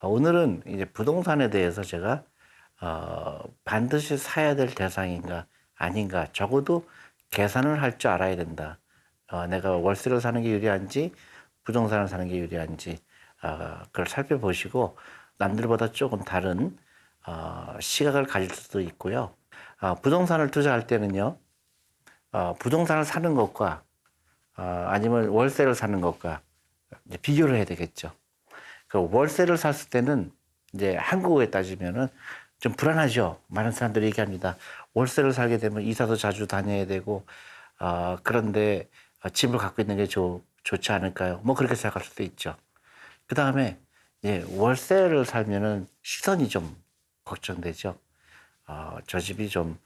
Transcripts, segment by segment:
오늘은 이제 부동산에 대해서 제가 반드시 사야 될 대상인가 아닌가, 적어도 계산을 할 줄 알아야 된다. 내가 월세로 사는 게 유리한지 부동산을 사는 게 유리한지 그걸 살펴보시고 남들보다 조금 다른 시각을 가질 수도 있고요. 부동산을 투자할 때는요, 부동산을 사는 것과 아니면 월세를 사는 것과 이제 비교를 해야 되겠죠. 그 월세를 샀을 때는 이제 한국에 따지면은 좀 불안하죠. 많은 사람들이 얘기합니다. 월세를 살게 되면 이사도 자주 다녀야 되고, 그런데 집을 갖고 있는 게 좋지 않을까요? 뭐 그렇게 생각할 수도 있죠. 그 다음에 예, 월세를 살면은 시선이 좀 걱정되죠. 저 집이 좀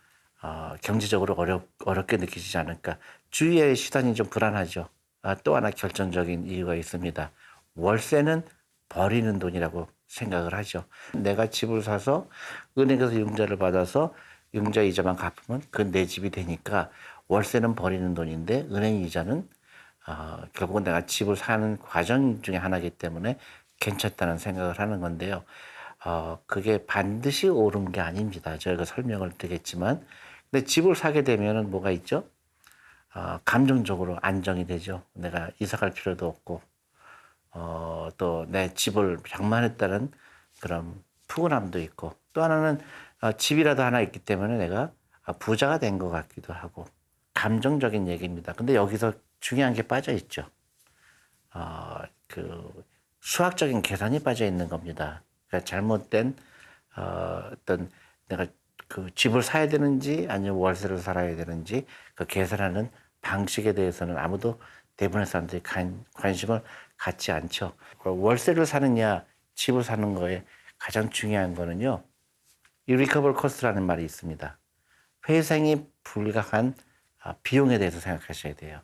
경제적으로 어렵게 느껴지지 않을까. 주위의 시선이 좀 불안하죠. 또 하나 결정적인 이유가 있습니다. 월세는 버리는 돈이라고 생각을 하죠. 내가 집을 사서 은행에서 융자를 받아서 융자 이자만 갚으면 그 내 집이 되니까 월세는 버리는 돈인데 은행 이자는 결국은 내가 집을 사는 과정 중에 하나이기 때문에 괜찮다는 생각을 하는 건데요. 그게 반드시 옳은 게 아닙니다. 저희가 설명을 드리겠지만. 근데 집을 사게 되면은 뭐가 있죠? 감정적으로 안정이 되죠. 내가 이사 갈 필요도 없고, 또 내 집을 장만했다는 그런 푸근함도 있고, 또 하나는 집이라도 하나 있기 때문에 내가 부자가 된 것 같기도 하고, 감정적인 얘기입니다. 근데 여기서 중요한 게 빠져 있죠. 그 수학적인 계산이 빠져 있는 겁니다. 그러니까 잘못된 어떤 내가 그 집을 사야 되는지 아니면 월세를 살아야 되는지 그 계산하는 방식에 대해서는 아무도 대부분의 사람들이 관심을 갖지 않죠. 그 월세를 사느냐 집을 사는 거에 가장 중요한 거는요. 이 리커버리 코스트라는 말이 있습니다. 회생이 불가한 비용에 대해서 생각하셔야 돼요.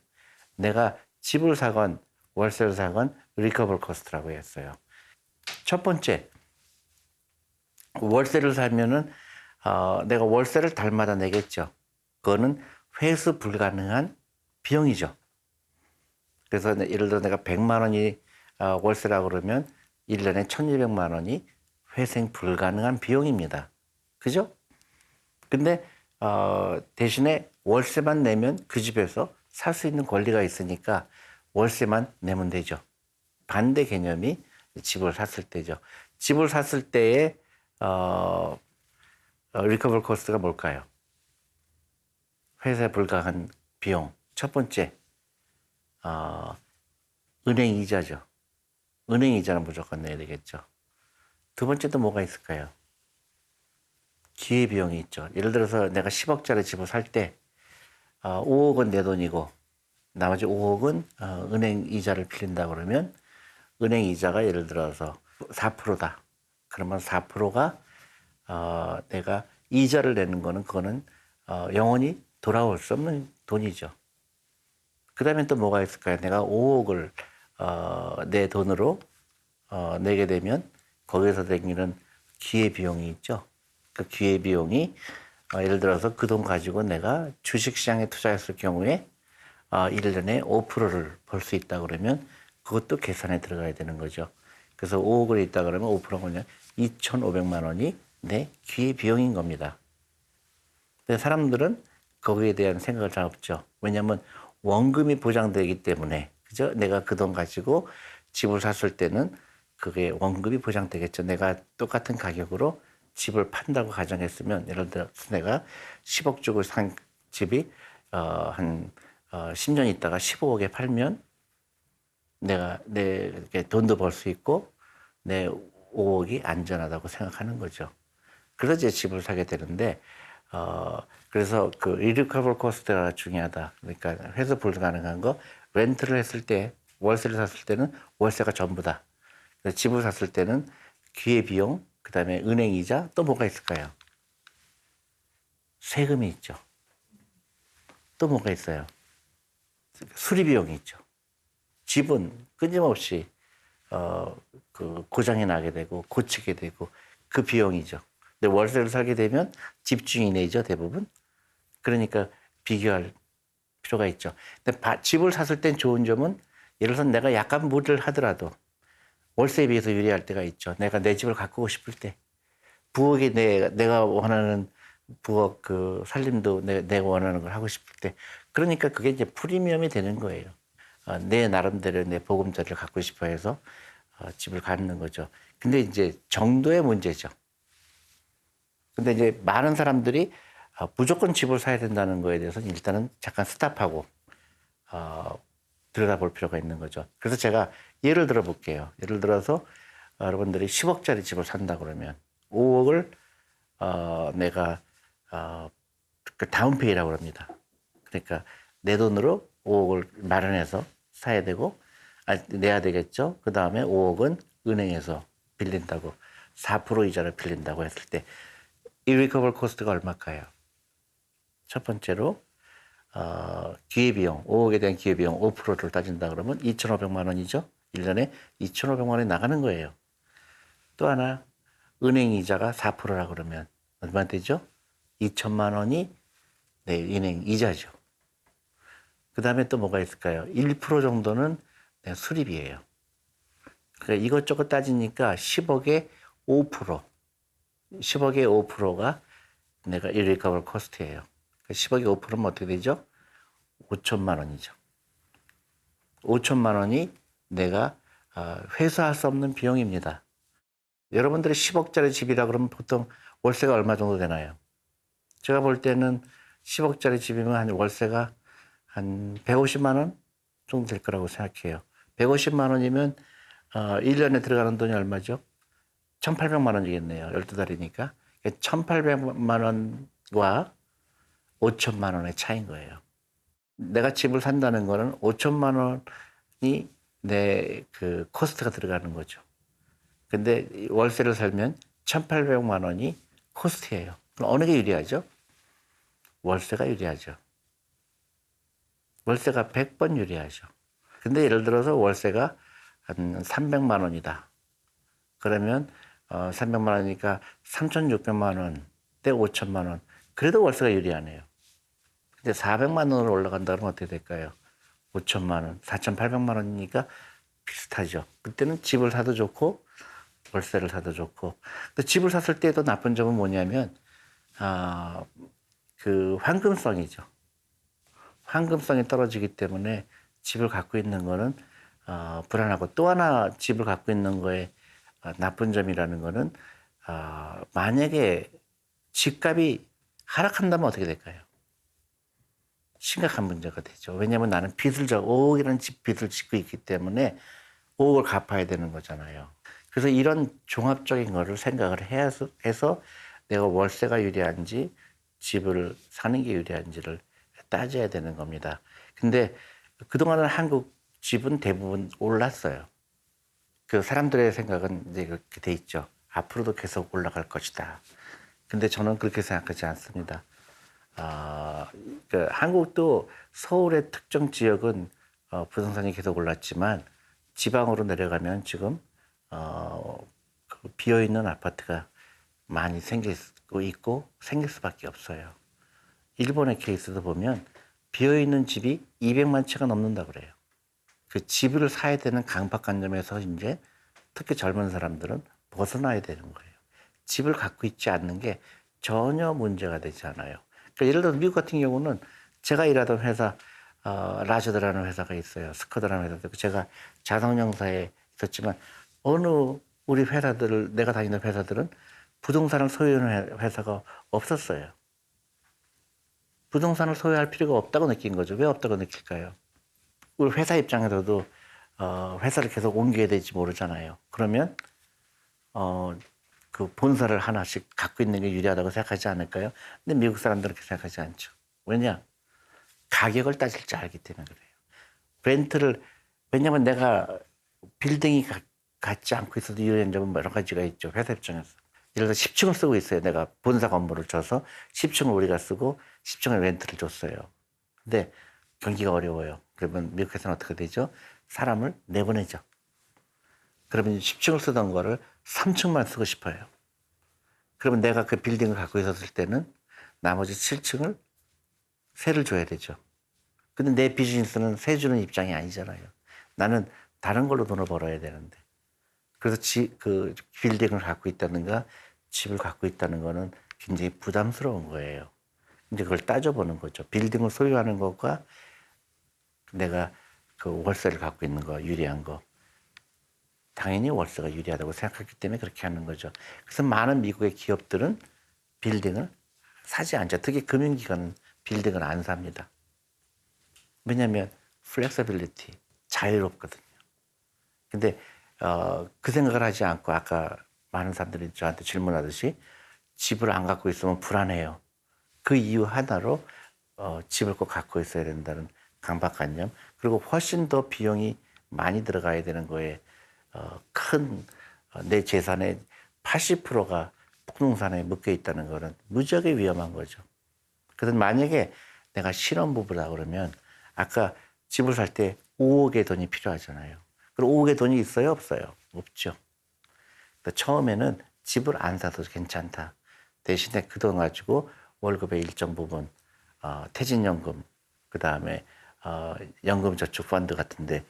내가 집을 사건 월세를 사건 리커버리 코스트라고 했어요. 첫 번째, 월세를 살면은 내가 월세를 달마다 내겠죠. 그거는 회수 불가능한 비용이죠. 그래서 예를 들어 내가 100만 원이 월세라고 그러면 1년에 1,200만 원이 회생 불가능한 비용입니다. 그죠? 근데 대신에 월세만 내면 그 집에서 살 수 있는 권리가 있으니까 월세만 내면 되죠. 반대 개념이 집을 샀을 때죠. 집을 샀을 때의 리커버리 코스트가 뭘까요? 회사 불가한 비용. 첫 번째, 은행 이자죠. 은행 이자는 무조건 내야 되겠죠. 두 번째도 뭐가 있을까요? 기회비용이 있죠. 예를 들어서 내가 10억짜리 집을 살 때 5억은 내 돈이고 나머지 5억은 은행 이자를 빌린다 그러면 은행 이자가 예를 들어서 4%다. 그러면 4%가 내가 이자를 내는 거는 그거는 영원히 돌아올 수 없는 돈이죠. 그 다음에 또 뭐가 있을까요? 내가 5억을 내 돈으로 내게 되면 거기에서 생기는 기회비용이 있죠. 그 기회비용이 예를 들어서 그 돈 가지고 내가 주식시장에 투자했을 경우에 1년에 5%를 벌 수 있다 그러면 그것도 계산에 들어가야 되는 거죠. 그래서 5억을 있다 그러면 5%면 2,500만 원이 내 기회비용인 겁니다. 근데 사람들은 거기에 대한 생각을 잘 없죠. 왜냐하면 원금이 보장되기 때문에, 그죠? 내가 그 돈 가지고 집을 샀을 때는 그게 원금이 보장되겠죠. 내가 똑같은 가격으로 집을 판다고 가정했으면, 예를 들어서 내가 10억 주고 산 집이 한 10년 있다가 15억에 팔면 내가 내 돈도 벌 수 있고 내 5억이 안전하다고 생각하는 거죠. 그래서 이제 집을 사게 되는데, 그래서 그 리커버리 코스트가 중요하다. 그러니까 회수 불가능한 거, 렌트를 했을 때, 월세를 샀을 때는 월세가 전부다. 그래서 집을 샀을 때는 기회비용, 그 다음에 은행 이자, 또 뭐가 있을까요? 세금이 있죠. 또 뭐가 있어요? 수리비용이 있죠. 집은 끊임없이 그 고장이 나게 되고 고치게 되고 그 비용이죠. 근데 월세를 살게 되면 집주인이 내죠, 대부분. 그러니까 비교할 필요가 있죠. 근데 집을 샀을 땐 좋은 점은 예를 들어서 내가 약간 무리를 하더라도 월세에 비해서 유리할 때가 있죠. 내가 내 집을 가꾸고 싶을 때. 부엌에 내가 원하는 부엌 그 살림도 내가 원하는 걸 하고 싶을 때. 그러니까 그게 이제 프리미엄이 되는 거예요. 내 나름대로 내 보금자리를 갖고 싶어 해서 집을 갖는 거죠. 근데 이제 정도의 문제죠. 근데 이제 많은 사람들이 무조건 집을 사야 된다는 거에 대해서는 일단은 잠깐 스탑하고 들여다볼 필요가 있는 거죠. 그래서 제가 예를 들어 볼게요. 예를 들어서 여러분들이 10억짜리 집을 산다 그러면 5억을 내가 그 다운페이라고 합니다. 그러니까 내 돈으로 5억을 마련해서 사야 되고 내야 되겠죠. 그 다음에 5억은 은행에서 빌린다고 4% 이자를 빌린다고 했을 때 irrecoverable cost가 얼마일까요? 첫 번째로 기회비용, 5억에 대한 기회비용 5%를 따진다 그러면 2,500만 원이죠. 1년에 2,500만 원이 나가는 거예요. 또 하나 은행 이자가 4%라 그러면 얼마 되죠? 2천만 원이 은행 이자죠. 그 다음에 또 뭐가 있을까요? 1% 정도는 수리비예요. 그러니까 이것저것 따지니까 10억에 5%, 10억의 5%가 내가 irrecoverable cost예요. 10억에 5%면 어떻게 되죠? 5천만 원이죠. 5천만 원이 내가 회수할 수 없는 비용입니다. 여러분들이 10억짜리 집이라 그러면 보통 월세가 얼마 정도 되나요? 제가 볼 때는 10억짜리 집이면 한 월세가 한 150만 원 정도 될 거라고 생각해요. 150만 원이면 1년에 들어가는 돈이 얼마죠? 1,800만 원이겠네요. 12달이니까. 1,800만 원과 5천만 원의 차이인 거예요. 내가 집을 산다는 거는 5천만 원이 내 그 코스트가 들어가는 거죠. 근데 월세를 살면 1,800만 원이 코스트예요. 그럼 어느 게 유리하죠? 월세가 유리하죠. 월세가 100번 유리하죠. 근데 예를 들어서 월세가 한 300만 원이다. 그러면 300만 원이니까 3,600만 원 대 5천만 원. 그래도 월세가 유리하네요. 근데 400만 원으로 올라간다 그러면 어떻게 될까요? 5천만 원, 4,800만 원이니까 비슷하죠. 그때는 집을 사도 좋고 월세를 사도 좋고. 근데 집을 샀을 때도 나쁜 점은 뭐냐면 그 황금성이죠. 황금성이 떨어지기 때문에 집을 갖고 있는 거는 불안하고, 또 하나 집을 갖고 있는 거에 나쁜 점이라는 거는 만약에 집값이 하락한다면 어떻게 될까요? 심각한 문제가 되죠. 왜냐하면 나는 5억이라는 집 빚을 짓고 있기 때문에 5억을 갚아야 되는 거잖아요. 그래서 이런 종합적인 거를 생각을 해서 내가 월세가 유리한지 집을 사는 게 유리한지를 따져야 되는 겁니다. 근데 그동안은 한국 집은 대부분 올랐어요. 그 사람들의 생각은 이제 그렇게 돼 있죠. 앞으로도 계속 올라갈 것이다. 근데 저는 그렇게 생각하지 않습니다. 한국도 서울의 특정 지역은 부동산이 계속 올랐지만 지방으로 내려가면 지금 그 비어있는 아파트가 많이 생기고 있고 생길 수밖에 없어요. 일본의 케이스도 보면 비어있는 집이 200만 채가 넘는다 그래요. 그 집을 사야 되는 강박관념에서 이제 특히 젊은 사람들은 벗어나야 되는 거예요. 집을 갖고 있지 않는 게 전혀 문제가 되지 않아요. 그러니까 예를 들어 미국 같은 경우는 제가 일하던 회사, 라저드라는 회사가 있어요. 스커드라는 회사도. 제가 자동형사에 있었지만 어느 우리 회사들을, 내가 다니는 회사들은 부동산을 소유하는 회사가 없었어요. 부동산을 소유할 필요가 없다고 느낀 거죠. 왜 없다고 느낄까요? 우리 회사 입장에서도 회사를 계속 옮겨야 될지 모르잖아요. 그러면 그 본사를 하나씩 갖고 있는 게 유리하다고 생각하지 않을까요? 근데 미국 사람들은 그렇게 생각하지 않죠. 왜냐? 가격을 따질 줄 알기 때문에 그래요. 렌트를, 왜냐면 내가 빌딩이 같지 않고 있어도 유리한 점은 여러 가지가 있죠. 회사 입장에서. 예를 들어 10층을 쓰고 있어요. 내가 본사 건물을 줘서 10층을 우리가 쓰고 10층을 렌트를 줬어요. 근데 경기가 어려워요. 그러면 미국에서는 어떻게 되죠? 사람을 내보내죠. 그러면 10층을 쓰던 거를 3층만 쓰고 싶어요. 그러면 내가 그 빌딩을 갖고 있었을 때는 나머지 7층을 세를 줘야 되죠. 근데 내 비즈니스는 세 주는 입장이 아니잖아요. 나는 다른 걸로 돈을 벌어야 되는데. 그래서 그 빌딩을 갖고 있다든가 집을 갖고 있다는 거는 굉장히 부담스러운 거예요. 이제 그걸 따져보는 거죠. 빌딩을 소유하는 것과 내가 그 월세를 갖고 있는 거 유리한 거. 당연히 월세가 유리하다고 생각했기 때문에 그렇게 하는 거죠. 그래서 많은 미국의 기업들은 빌딩을 사지 않죠. 특히 금융기관은 빌딩을 안 삽니다. 왜냐하면 플렉서빌리티, 자유롭거든요. 근데 그 생각을 하지 않고 아까 많은 사람들이 저한테 질문하듯이 집을 안 갖고 있으면 불안해요. 그 이유 하나로 집을 꼭 갖고 있어야 된다는 강박관념, 그리고 훨씬 더 비용이 많이 들어가야 되는 거에 큰 내 재산의 80%가 부동산에 묶여 있다는 거는 무지하게 위험한 거죠. 그래서 만약에 내가 신혼부부다 그러면 아까 집을 살 때 5억의 돈이 필요하잖아요. 그럼 5억의 돈이 있어요? 없어요? 없죠. 그러니까 처음에는 집을 안 사도 괜찮다. 대신에 그 돈 가지고 월급의 일정 부분, 퇴직연금, 그 다음에 연금저축펀드 같은데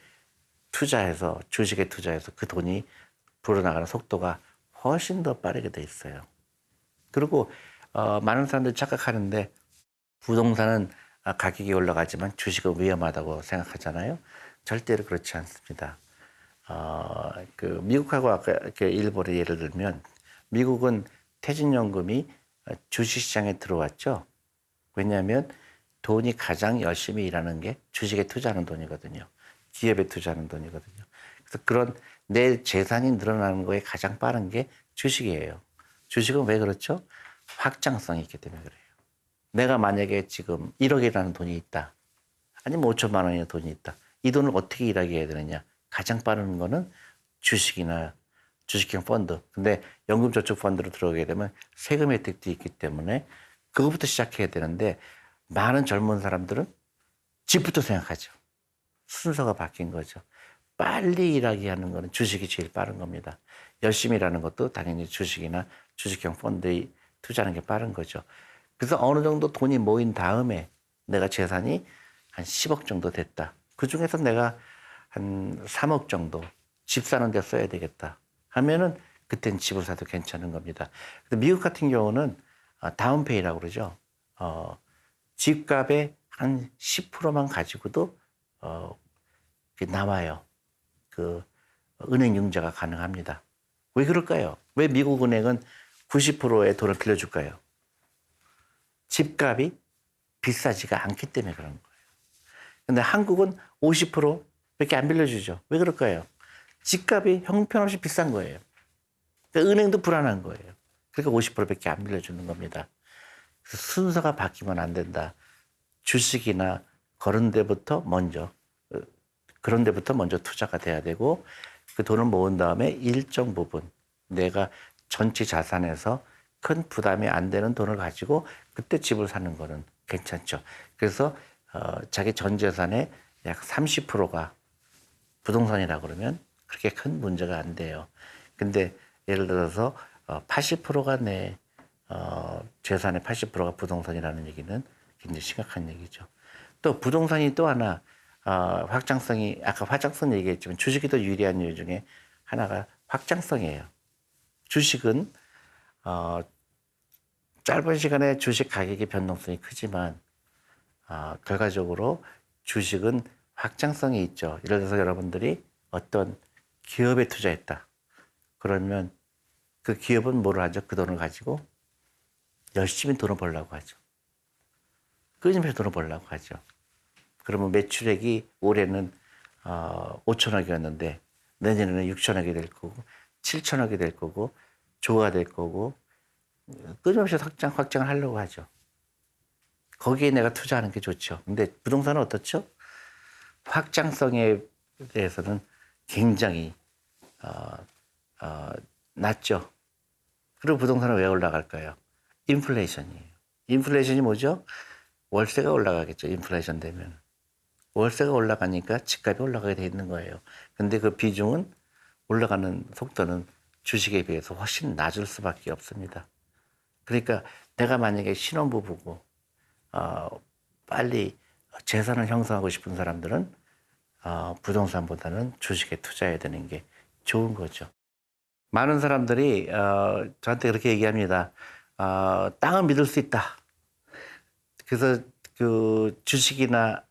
투자해서, 주식에 투자해서 그 돈이 불어나가는 속도가 훨씬 더 빠르게 돼 있어요. 그리고 많은 사람들이 착각하는데 부동산은 가격이 올라가지만 주식은 위험하다고 생각하잖아요. 절대로 그렇지 않습니다. 그 미국하고 아까 이렇게 일본의 예를 들면 미국은 퇴직연금이 주식시장에 들어왔죠. 왜냐하면 돈이 가장 열심히 일하는 게 주식에 투자하는 돈이거든요. 기업에 투자하는 돈이거든요. 그래서 그런 내 재산이 늘어나는 거에 가장 빠른 게 주식이에요. 주식은 왜 그렇죠? 확장성이 있기 때문에 그래요. 내가 만약에 지금 1억이라는 돈이 있다. 아니면 5천만 원의 돈이 있다. 이 돈을 어떻게 일하게 해야 되느냐. 가장 빠른 거는 주식이나 주식형 펀드. 근데 연금저축펀드로 들어오게 되면 세금 혜택도 있기 때문에 그거부터 시작해야 되는데 많은 젊은 사람들은 집부터 생각하죠. 순서가 바뀐 거죠. 빨리 일하게 하는 거는 주식이 제일 빠른 겁니다. 열심히 일하는 것도 당연히 주식이나 주식형 펀드에 투자하는 게 빠른 거죠. 그래서 어느 정도 돈이 모인 다음에 내가 재산이 한 10억 정도 됐다. 그 중에서 내가 한 3억 정도 집 사는 데 써야 되겠다 하면은 그땐 집을 사도 괜찮은 겁니다. 근데 미국 같은 경우는 다운페이라고 그러죠. 집값의 한 10%만 가지고도 나와요. 그 은행 융자가 가능합니다. 왜 그럴까요? 왜 미국 은행은 90%의 돈을 빌려줄까요? 집값이 비싸지가 않기 때문에 그런 거예요. 근데 한국은 50%밖에 안 빌려주죠. 왜 그럴까요? 집값이 형편없이 비싼 거예요. 그러니까 은행도 불안한 거예요. 그러니까 50%밖에 안 빌려주는 겁니다. 그래서 순서가 바뀌면 안 된다. 주식이나 그런 데부터 먼저 투자가 돼야 되고 그 돈을 모은 다음에 일정 부분 내가 전체 자산에서 큰 부담이 안 되는 돈을 가지고 그때 집을 사는 거는 괜찮죠. 그래서 자기 전 재산의 약 30%가 부동산이라 그러면 그렇게 큰 문제가 안 돼요. 근데 예를 들어서 80%가 내 재산의 80%가 부동산이라는 얘기는 굉장히 심각한 얘기죠. 또 부동산이 또 하나 확장성이 아까 확장성 얘기했지만 주식이 더 유리한 이유 중에 하나가 확장성이에요. 주식은 짧은 시간에 주식 가격의 변동성이 크지만 결과적으로 주식은 확장성이 있죠. 예를 들어서 여러분들이 어떤 기업에 투자했다. 그러면 그 기업은 뭐를 하죠? 그 돈을 가지고 열심히 돈을 벌려고 하죠. 끊임없이 돈을 벌려고 하죠. 그러면 매출액이 올해는 5천억이었는데 내년에는 6천억이 될 거고 7천억이 될 거고 조가 될 거고 끊임없이 확장을 하려고 하죠. 거기에 내가 투자하는 게 좋죠. 근데 부동산은 어떻죠? 확장성에 대해서는 굉장히 낮죠. 그리고 부동산은 왜 올라갈까요? 인플레이션이에요. 인플레이션이 뭐죠? 월세가 올라가겠죠. 인플레이션 되면. 월세가 올라가니까 집값이 올라가게 돼 있는 거예요. 근데 그 비중은 올라가는 속도는 주식에 비해서 훨씬 낮을 수밖에 없습니다. 그러니까 내가 만약에 신혼부부고 빨리 재산을 형성하고 싶은 사람들은 부동산보다는 주식에 투자해야 되는 게 좋은 거죠. 많은 사람들이 저한테 그렇게 얘기합니다. 땅을 믿을 수 있다. 그래서 그 주식이나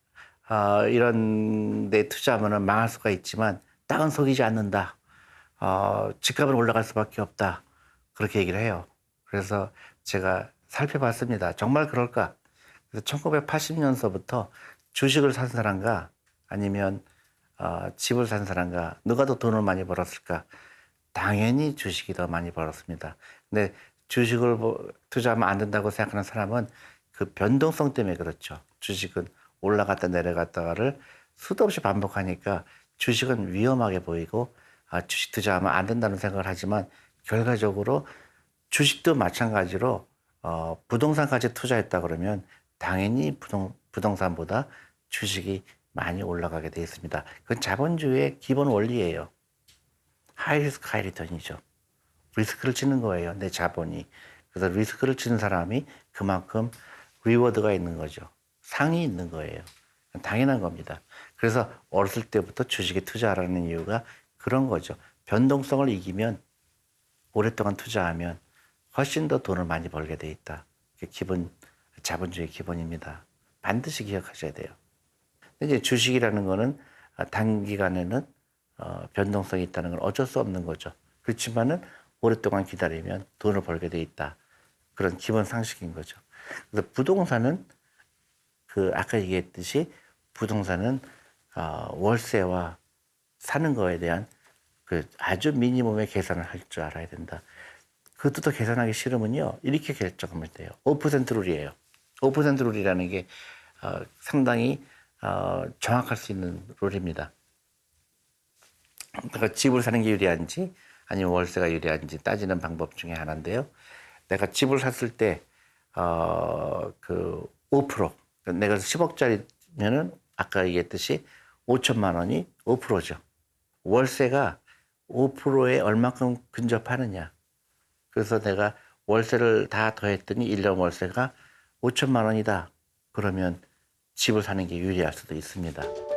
이런 데 투자하면 망할 수가 있지만 땅은 속이지 않는다. 집값은 올라갈 수밖에 없다. 그렇게 얘기를 해요. 그래서 제가 살펴봤습니다. 정말 그럴까? 그래서 1980년서부터 주식을 산 사람과 아니면 집을 산 사람과 누가 더 돈을 많이 벌었을까? 당연히 주식이 더 많이 벌었습니다. 근데 주식을 투자하면 안 된다고 생각하는 사람은 그 변동성 때문에 그렇죠. 주식은 올라갔다 내려갔다를 수도 없이 반복하니까 주식은 위험하게 보이고 주식 투자하면 안 된다는 생각을 하지만 결과적으로 주식도 마찬가지로 부동산까지 투자했다 그러면 당연히 부동산보다 주식이 많이 올라가게 되어 있습니다. 그건 자본주의의 기본 원리예요. 하이 리스크 하이 리턴이죠. 리스크를 치는 거예요. 내 자본이. 그래서 리스크를 치는 사람이 그만큼 리워드가 있는 거죠. 상이 있는 거예요. 당연한 겁니다. 그래서 어렸을 때부터 주식에 투자하라는 이유가 그런 거죠. 변동성을 이기면 오랫동안 투자하면 훨씬 더 돈을 많이 벌게 돼 있다. 그게 자본주의 기본입니다. 반드시 기억하셔야 돼요. 근데 이제 주식이라는 거는 단기간에는 변동성이 있다는 건 어쩔 수 없는 거죠. 그렇지만은 오랫동안 기다리면 돈을 벌게 돼 있다. 그런 기본 상식인 거죠. 그래서 부동산은 아까 얘기했듯이 부동산은 월세와 사는 거에 대한 아주 미니멈의 계산을 할 줄 알아야 된다. 그것도 더 계산하기 싫으면요. 이렇게 결정하면 돼요. 5% 룰이에요. 5% 룰이라는 게 상당히 정확할 수 있는 룰입니다. 내가 집을 사는 게 유리한지 아니면 월세가 유리한지 따지는 방법 중에 하나인데요. 내가 집을 샀을 때, 5%. 내가 10억짜리면은 아까 얘기했듯이 5천만 원이 5%죠. 월세가 5%에 얼마큼 근접하느냐. 그래서 내가 월세를 다 더했더니 1년 월세가 5천만 원이다. 그러면 집을 사는 게 유리할 수도 있습니다.